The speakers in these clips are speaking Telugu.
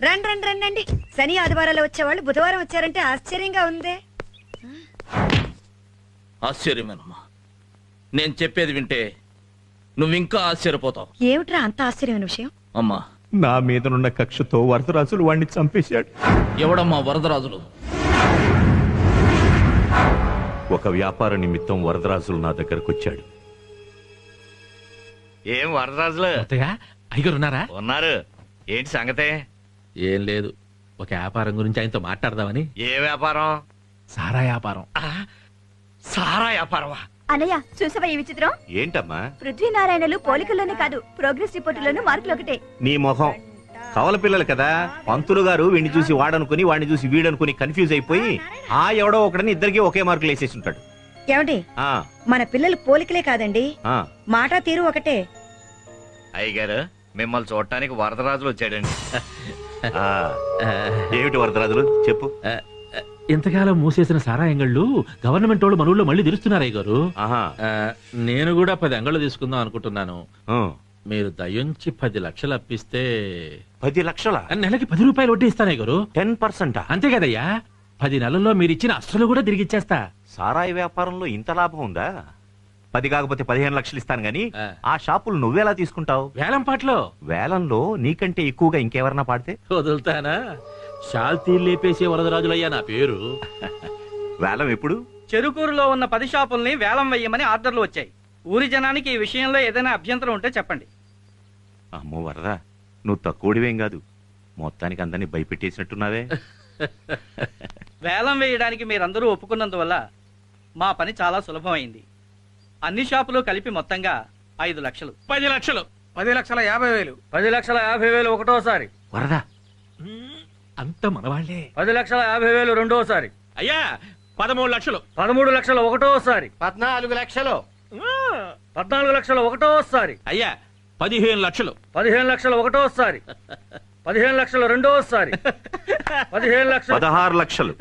రండి రండి రండి అండి. శని ఆదివారాలు వచ్చేవాళ్ళు బుధవారం వచ్చారంటే ఆశ్చర్యంగా ఉందే. ఆశ్చర్యమేనమ్మా. నేను చెప్పేది వింటే నువ్వింకా ఆశ్చర్యపోతావు. ఏమిట్రా అంత ఆశ్చర్యమైన విషయం? అమ్మా, నా మీదనున్న కక్షతో వరదరాజులు వాణ్ణి చంపేశాడు. ఎవడమ్మా వరదరాజులు? ఒక వ్యాపార నిమిత్తం వరదరాజులు నా దగ్గరకు వచ్చాడు. ఏం వరదరాజులు అయ్యగారు ఉన్నారా? ఉన్నారు. ఏంటి సంగతే? ఏం లేదు, ఒక వ్యాపారం గురించి ఆయనతో మాట్లాడదామని. ఏ వ్యాపారం? సారా వ్యాపారం. సారా వ్యాపారమా? అన్నయ్య చూసావా ఈ విచిత్రం? ఏంటమ్మా? పృథ్వీనారాయణలు పోలికల్లోనే కాదు ప్రోగ్రెస్ రిపోర్టులోనూ మార్కులు ఒకటే. నీ మొహం. కవల పిల్లలు కదా, పంతులు గారు వీడిని చూసి వాడనుకుని వాడిని చూసి వీడనుకుని కన్ఫ్యూజ్ అయిపోయి ఆ ఎవడో ఒకడని ఇద్దరికి ఒకే మార్కులు వేసేసి ఉంటాడు. ఏమండి, మన పిల్లలు పోలికలే కాదండి, మాట తీరు ఒకటే. అయ్యగారు మిమ్మల్ని చూడటానికి వరదరాజులు వచ్చాడండి. ఏమిటి వరదరాజులు చెప్పు. ఇంతకాలం మూసేసిన సారా అంగళ్ళు గవర్నమెంట్ వాళ్ళు మన ఊళ్ళో మళ్ళీ తెరుస్తున్నారు అయ్యగారు. నేను కూడా 10 అంగళ్ళు తీసుకుందాం అనుకుంటున్నాను. మీరు దయించి 10 లక్షలు అప్పిస్తే. 10 లక్షల? నెలకి 10 రూపాయలు వడ్డీ ఇస్తాను అయ్యగారు. 10%? అంతే కదయ్యా. 10 నెలల్లో మీరు ఇచ్చిన అస్సలు కూడా తిరిగి ఇచ్చేస్తా. సారాయి వ్యాపారంలో ఇంత లాభం ఉందా? 10 కాకపోతే 15 లక్షలు ఇస్తాను గాని ఆ షాపులు నువ్వెలా తీసుకుంటావు? వేలం పాటలో. వేలంలో నీకంటే ఎక్కువగా ఇంకెవరన్నా పాడితే వదులుతానా? షాల్తీ లేపేసే వరదరాజులయ్యా నా పేరు. వేలం ఎప్పుడు? చెరుకూరులో ఉన్న 10 షాపుల్ని వేలం వేయమని ఆర్డర్లు వచ్చాయి. ఊరి జనానికి ఈ విషయంలో ఏదైనా అభ్యంతరం ఉంటే చెప్పండి. అమ్మో వరదా, నువ్వు తక్కువడివేం కాదు, మొత్తానికి అందరినీ భయపెట్టేసినట్టున్నావే. వేలం వేయడానికి మీరందరూ ఒప్పుకున్నందువల్ల మా పని చాలా సులభమైంది. అన్ని షాపులు కలిపి మొత్తంగా 5 లక్షలు. 10 లక్షలు. 10,50,000. 10,50,000 ఒకటోసారి. వరదా, అంత మనవాళ్లే. 10,50,000 రెండోసారి. అయ్యా 13 లక్షలు. 13 లక్షలు ఒకటోసారి. 14 లక్షలు. 14 లక్షలు ఒకటోసారి. అయ్యా 15 లక్షలు. 15 లక్షలు ఒకటోసారి. 15 లక్షలు రెండోసారి. 15 లక్షలు. 16 లక్షలు.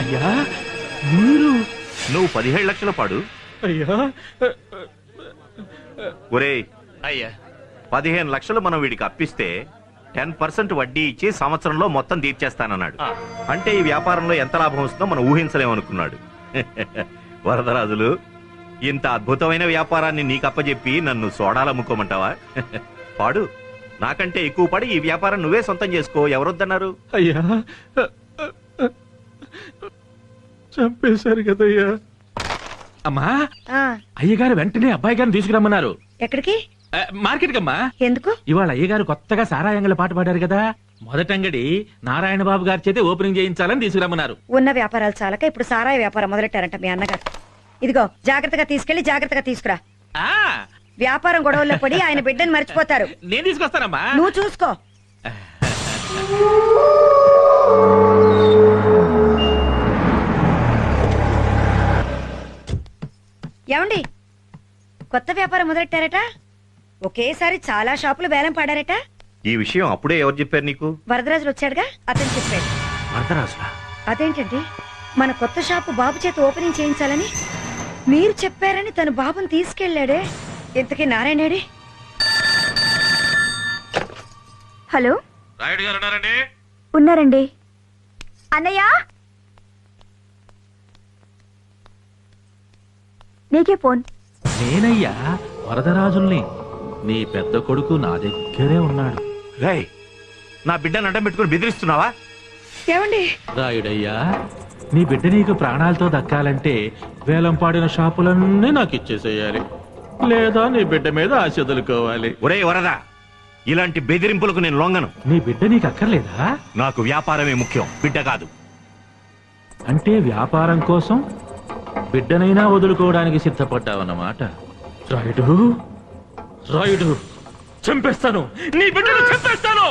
అయ్యా మీరు. నువ్వు 17 లక్షల పాడు. అయ్యా ఒరేయ్, అయ్యా 15 లక్షలు మనం వీడికి అప్పిస్తే 10% వడ్డీ ఇచ్చి సంవత్సరంలో మొత్తం తీర్చేస్తానన్నాడు. అంటే ఈ వ్యాపారంలో ఎంత లాభం వస్తుందో మనం ఊహించలేమనుకున్నాడు. వరదరాజులు, ఇంత అద్భుతమైన వ్యాపారాన్ని నీకప్పజెప్పి నన్ను సోడాలమ్ముకోమంటావా? పాడు, నాకంటే ఎక్కువ పడి ఈ వ్యాపారం నువ్వే సొంతం చేసుకో, ఎవరొద్దన్నారు? అయ్యా చంపేశారు కదయ్యా. అమ్మా, అయ్యగారు వెంటనే అబ్బాయి గారిని తీసుకురమ్మన్నారు. ఎక్కడికి? మార్కెట్ కమ్మా. ఎందుకు? ఇవాళ అయ్యగారు కొత్తగా సారాయంగల పాట పాడారు కదా, మొదటంగడి నారాయణ బాబు గారి చేతే ఓపెనింగ్ చేయించాలని తీసుకురమ్మన్నారు. ఉన్న వ్యాపారాలు చాలక ఇప్పుడు సారాయి వ్యాపారం మొదలెట్టారంట మీ అన్నగారు. ఇదిగో జాగ్రత్తగా తీసుకెళ్లి జాగ్రత్తగా తీసుకురా. వ్యాపారం గొడవల్లో పడి ఆయన బిడ్డని మర్చిపోతారు. నేను తీసుకొస్తానమ్మా, నువ్వు చూసుకో. ఏమండి, కొత్త వ్యాపారం మొదలెట్టారట, ఒకేసారి చాలా షాపులు వేలం పాడారట. ఈ విషయం అప్పుడే ఎవరు చెప్పారు నీకు? వరదరాజులు వచ్చాడుగా, అతను చెప్పాడు. వరదరాజులా? అదేంటండి, మన కొత్త షాపు బాబు చేత ఓపెనింగ్ చేయించాలని మీరు చెప్పారని తను బాబుని తీసుకెళ్లాడే. ఇంతకీ నారాయణేడి? హలో, రాయుడు గారు ఉన్నారండి? ఉన్నారండి. అన్నయ్య, నీకే ఫోన్. నేనయ్యా వరదరాజుల్ని. నీ పెద్ద కొడుకు నా దగ్గరే ఉన్నాడు. రేయ్, నా బిడ్డను అడ్డం పెట్టుకుని బెదిరిస్తున్నావా? ఏమండి? రాయుడయ్యా, నీ బిడ్డ నీకు ప్రాణాలతో దక్కాలంటే వేలం పాడిన షాపులన్నీ నాకు ఇచ్చేసేయాలి, లేదా నీ బిడ్డ మీద ఆశ వదులుకోవాలి. ఒరే వరదా, ఇలాంటి బెదిరింపులకు నేను లొంగను. నీ బిడ్డ నీకు అక్కర్లేదా? నాకు వ్యాపారమే ముఖ్యం, బిడ్డ కాదు. అంటే వ్యాపారం కోసం బిడ్డనైనా వదులుకోవడానికి సిద్ధపడ్డావన్నమాట. రాయుడు, రాయుడు, చంపేస్తాను, నీ బిడ్డను చంపేస్తాను.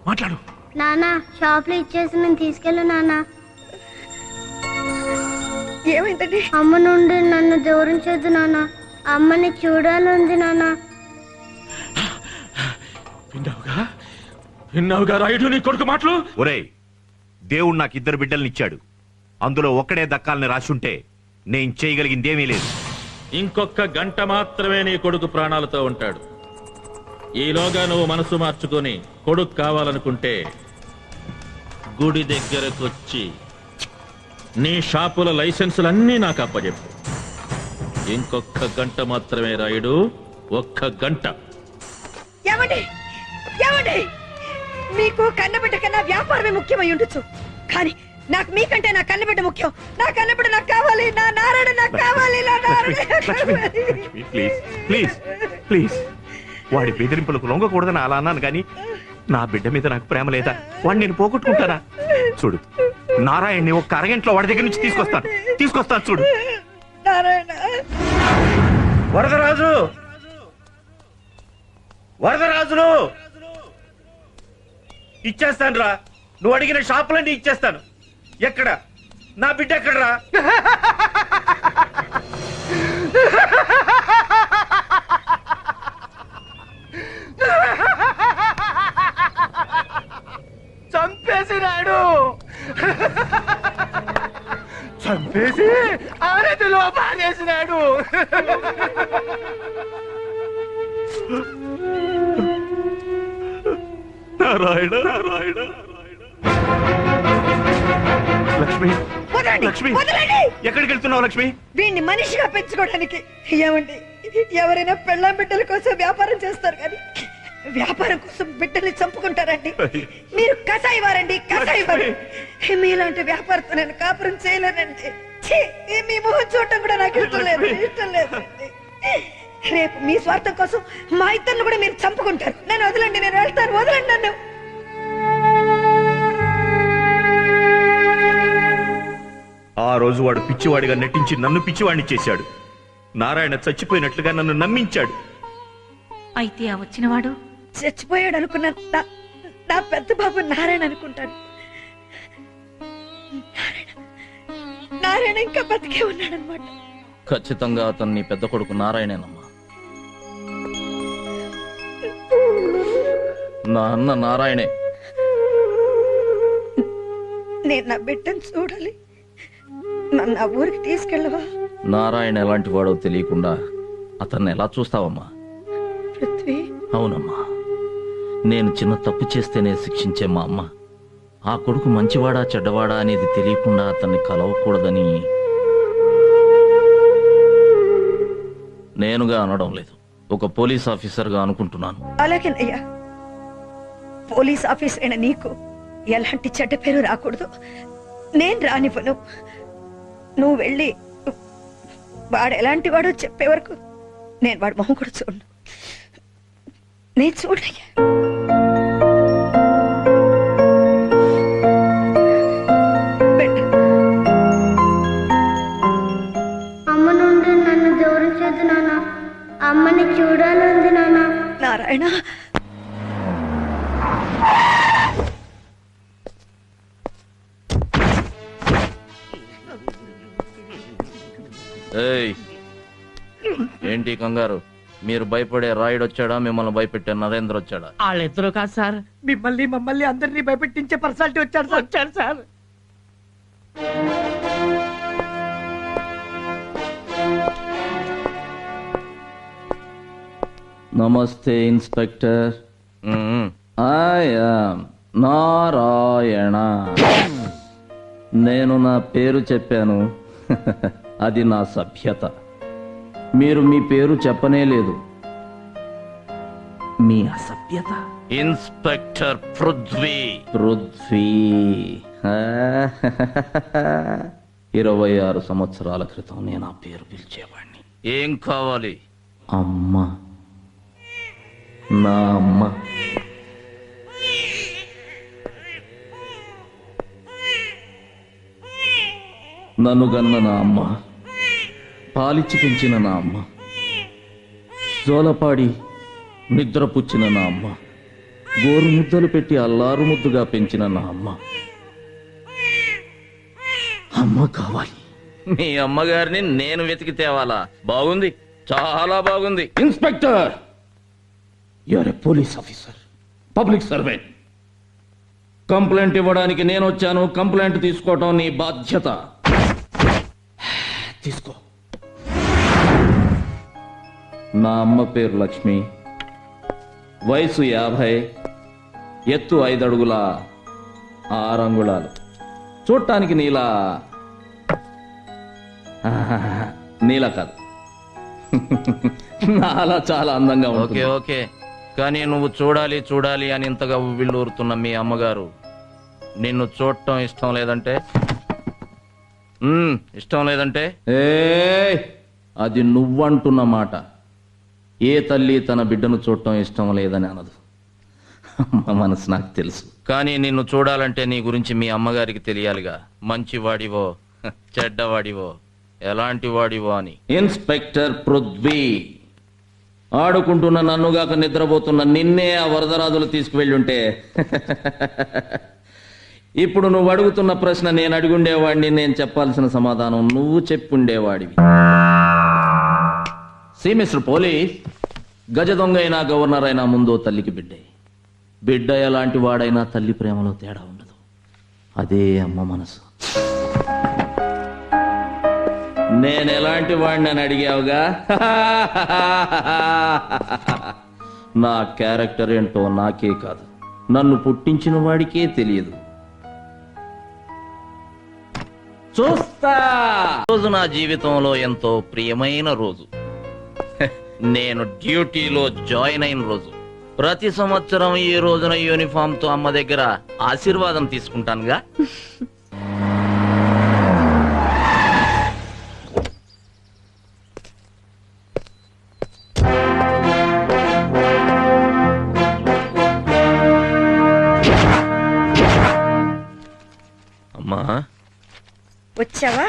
మాట్లాడు. నాన్న, షాప్ లో ఇచ్చేసి నేను తీసుకెళ్ళు నాన్న. ఏమైందండి? అమ్మ నుండి నన్ను దూరం చేయద్దు నాన్న, అమ్మని చూడాలంది నాన్న. విన్నావుగా రాయుడు నీ కొడుకు మాటలు? ఒరేయ్, దేవుడు నాకు 2 బిడ్డల్నిచ్చాడు, అందులో ఒక్కడే దక్కాలని రాసుంటే నేను చేయగలిగిందేమీ లేదు. ఇంకొక గంట మాత్రమే నీ కొడుకు ప్రాణాలతో ఉంటాడు. ఈలోగా నువ్వు మనసు మార్చుకొని కొడుకు కావాలనుకుంటే గుడి దగ్గరకొచ్చి నీ షాపుల లైసెన్సులన్నీ నాకు అప్పచెప్పు. ఇంకొక గంట మాత్రమే రాయుడు, ఒక్క గంట. ఏమండి ఏమండి, మీకు కన్నబిడ్డ కన్నా వ్యాపారమే ముఖ్యమై ఉండొచ్చు, కానీ నాకు మీకంటే నా కన్నబిడ్డ ముఖ్యం. నా కన్నబిడ్డ నాకు కావాలి, నా నారాయణ నాకు కావాలి, నా నారాయణ నాకు కావాలి. ప్లీజ్ ప్లీజ్ ప్లీజ్, వాడి బెదిరింపులకు లొంగకూడదని అలా అన్నాను, కానీ నా బిడ్డ మీద నాకు ప్రేమ లేదా? వాడిని నేను పోగొట్టుకుంటానా? చూడు, నారాయణ్ని ఒక్క అరగంటలో వాడి దగ్గర నుంచి తీసుకొస్తాను చూడు. నారాయణ, వరదరాజు, వరదరాజులు, ఇచ్చేస్తాను రా. నువ్వు అడిగిన షాపులన్నీ ఇచ్చేస్తాను. ఎక్కడ నా బిడ్డ ఎక్కడరా? చంపేసినాడు, చంపేసి ఆనతిలో పారేసినాడు. నారాయణ, నారాయణ, లక్ష్మి, వదలండి, లక్ష్మి, వదలండి. ఎక్కడికి వెళ్తున్నావు లక్ష్మి? వీడిని మనిషిగా పెంచుకోవడానికి. ఏమండి, ఎవరైనా పెళ్ళాం బిడ్డల కోసం వ్యాపారం చేస్తారు, కానీ వ్యాపారం కోసం బిడ్డల్ని చంపుకుంటారండి. మీరు కసాయి వారండి, కసాయి వారు. మీలాంటి వ్యాపారంతో నేను కాపురం చేయలేనండి. ఛీ, మీ మొహం చూడటం కూడా నాకు ఇష్టం లేదు, ఇష్టం లేదండి. రేపు మీ స్వార్థం కోసం మా ఇద్దరిని కూడా మీరు చంపుకుంటారు. నన్ను వదలండి, నేను వెళ్తాను, వదలండి నన్ను. ఆ రోజు వాడు పిచ్చివాడిగా నటించి నన్ను పిచ్చివాడిని చేశాడు. నారాయణ చచ్చిపోయినట్లుగా నన్ను నమ్మించాడు. అయితే ఆ వచ్చినవాడు చచ్చిపోయాడు అనుకున్నాను. నా పెద్ద బాబు నారాయణ అనుకుంటాను. నారాయణ ఇంకా బతికే ఉన్నాడనమాట. ఖచ్చితంగా అతను నీ పెద్ద కొడుకు నారాయణేనమ్మా. నా అన్న నారాయణే. నేను నా బిడ్డను చూడాలి. నన్ను ఆ ఊరికి తీసుకెళ్ళవా? నారాయణ ఎలాంటి వాడో తెలియకుండా అతన్ని ఎలా చూస్తావమ్మా? పృథ్వీ, అవునమ్మా, నేను చిన్న తప్పు చేస్తేనే శిక్షించే మా అమ్మ ఆ కొడుకు మంచివాడా చెడ్డవాడా అనేది తెలియకుండా అతన్ని కలవకూడదని నేనుగా అనడం లేదు, ఒక పోలీస్ ఆఫీసర్గా అనుకుంటున్నాను. అలాగేనయ్యా. పోలీస్ ఆఫీసర్ అయిన నీకు ఎలాంటి చెడ్డ పేరు రాకూడదు. నేను రానివ్వను. నువ్వు వెళ్ళి వాడు ఎలాంటి వాడో చెప్పే వరకు నేను వాడు మొహం కూడా చూడను. నేను చూడయ్యా. అమ్మ నుండి నన్ను దూరం చేద్దు నాన్న. అమ్మని చూడాలంది నాన్న. నారాయణ, ఏయ్, ఏంటి కంగారు? మీరు భయపడే రాయుడు వచ్చాడా, మిమ్మల్ని భయపెట్టే నరేంద్ర వచ్చాడా? వాళ్ళిద్దరూ కాదు సార్, మిమ్మల్ని మమ్మల్ని అందరినీ భయపెట్టించే పర్సనాలిటీ వచ్చాడు సార్. నమస్తే ఇన్స్పెక్టర్. I am Narayana. నేను నా పేరు చెప్పాను, అది నా సభ్యత. మీరు మీ పేరు చెప్పనే లేదు, మీ అసభ్యత. ఇన్స్పెక్టర్ పృథ్వీ. 26 సంవత్సరాల క్రితం నేను ఆ పేరు పిలిచేవాడిని. ఏం కావాలి? అమ్మ, నా అమ్మ. నన్ను గన్న నా అమ్మ, పాలిచ్చి పెంచిన నా అమ్మ, జోలపాడి నిద్రపుచ్చిన నా అమ్మ, గోరు ముద్దలు పెట్టి అల్లారు ముద్దుగా పెంచిన నా అమ్మ. అమ్మ కావాలి. మీ అమ్మగారిని నేను వెతికి తేవాలా? బాగుంది, చాలా బాగుంది. Inspector, you're a police officer, public servant. Complaint ఇవ్వడానికి నేను వచ్చాను, కంప్లైంట్ తీసుకోవటం నీ బాధ్యత. తీసుకో. నా అమ్మ పేరు లక్ష్మి, వయసు 50, ఎత్తు 5 అడుగుల 6 అంగుళాలు, చూడటానికి నీలా నీలా కాదు నాలా చాలా అందంగా ఉంటుంది. ఓకే కానీ నువ్వు చూడాలి చూడాలి అని ఇంతగా ఉవ్విళ్ళూరుతున్న మీ అమ్మగారు నిన్ను చూడటం ఇష్టం లేదంటే అది నువ్వంటున్న మాట. ఏ తల్లి తన బిడ్డను చూడటం ఇష్టం లేదని అనదు. మా మనసు నాకు తెలుసు. కానీ నిన్ను చూడాలంటే నీ గురించి మీ అమ్మగారికి తెలియాలిగా. మంచివాడివో చెడ్డవాడివో ఎలాంటి వాడివో అని. ఇన్స్పెక్టర్ పృథ్వీ, ఆడుకుంటున్న నన్నుగాక నిద్రపోతున్న నిన్నే ఆ వరదరాజులు తీసుకువెళ్ళుంటే ఇప్పుడు నువ్వు అడుగుతున్న ప్రశ్న నేను అడుగుండేవాడిని, నేను చెప్పాల్సిన సమాధానం నువ్వు చెప్పుండేవాడివి. మిస్టర్ పోలీస్, గజ దొంగ అయినా గవర్నర్ అయినా ముందో తల్లికి బిడ్డే. బిడ్డ ఎలాంటి వాడైనా తల్లి ప్రేమలో తేడా ఉండదు. అదే అమ్మ మనసు. నేను ఎలాంటి వాడిని అని అడిగావుగా. నా క్యారెక్టర్ ఏంటో నాకే కాదు, నన్ను పుట్టించిన వాడికే తెలియదు. చూస్తా. రోజు నా జీవితంలో ఎంతో ప్రియమైన రోజు. నేను డ్యూటీలో జాయిన్ అయిన రోజు. ప్రతి సంవత్సరం ఈ రోజున యూనిఫామ్ తో అమ్మ దగ్గర ఆశీర్వాదం తీసుకుంటానుగా. అమ్మా, వచ్చావా?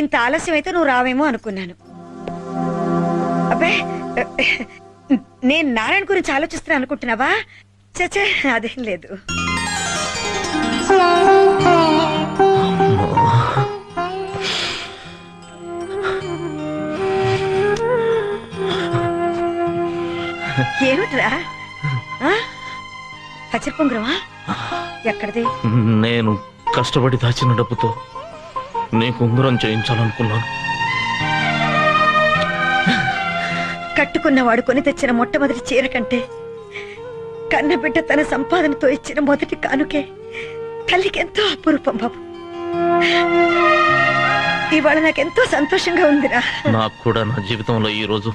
ఇంత ఆలస్యం అయితే నువ్వు రావేమో అనుకున్నాను. అబ్బే, నేను నారాయణ గురించి ఆలోచిస్తున్నా అనుకుంటున్నావా? చచ్చే, అదేం లేదు. ఏమిట్రా? పచ్చడి పొంగురమా? ఎక్కడిది? నేను కష్టపడి దాచిన డబ్బుతో నీకు ఉంగరం చేయించాలనుకున్నాను. కట్టుకున్నవాడు కొని తెచ్చిన మొట్టమొదటి చీర కంటే కన్నబిడ్డ తన సంపాదనతో ఇచ్చిన మొదటి కానుకే తల్లికి ఎంతో అపురూపం బాబు. ఇవాళ నాకెంతో సంతోషంగా ఉందిరా. నాకు కూడా నా జీవితంలో ఈ రోజు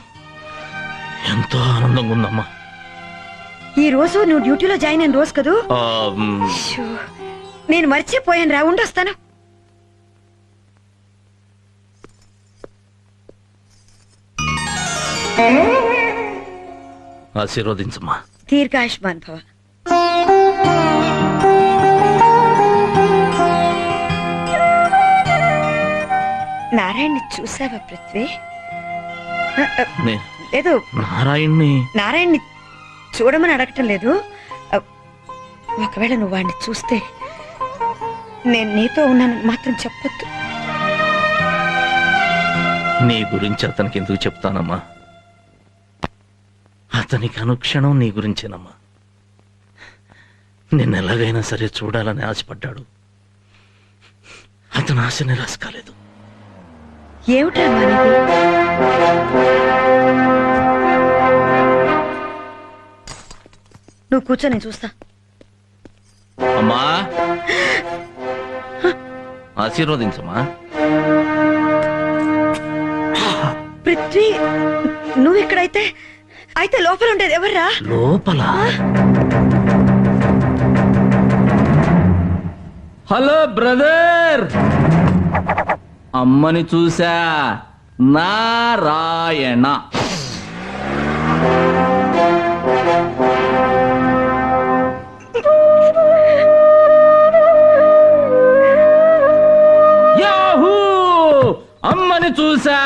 ఎంతో ఆనందంగా ఉందమ్మా. ఈ రోజు నువ్వు డ్యూటీలో జాయిన్ అయిన రోజు కదూ? షూ, నేను మర్చిపోయాను రా, ఉండొస్తాను. ఆశీర్వదించమ్మా. దీర్ఘాయుష్మాన్ భవ. నారాయణ్ని చూసావా పృథ్వీ? లేదు, నారాయణ్ని చూడమని అడగటం లేదు. ఒకవేళ నువ్వు వాడిని చూస్తే నేను నీతో ఉన్నానని మాత్రం చెప్పొద్దు. నీ గురించి అతనికి ఎందుకు చెప్తానమ్మా? అతనికి అనుక్షణం నీ గురించేనమ్మా. నిన్ను ఎలాగైనా సరే చూడాలని ఆశపడ్డాడు. అతను ఆశ నిరాశ కాలేదు. ఏమిటా నువ్వు కూర్చో, నేను చూస్తా. అమ్మా, ఆశీర్వదించమ్మా. పృథ్వీ, నువ్వు ఇక్కడైతే అయితే లోపల ఉండేది ఎవర్రా? లోపల? హలో బ్రదర్, అమ్మని చూసా. నారాయణ. యాహూ, అమ్మని చూసా.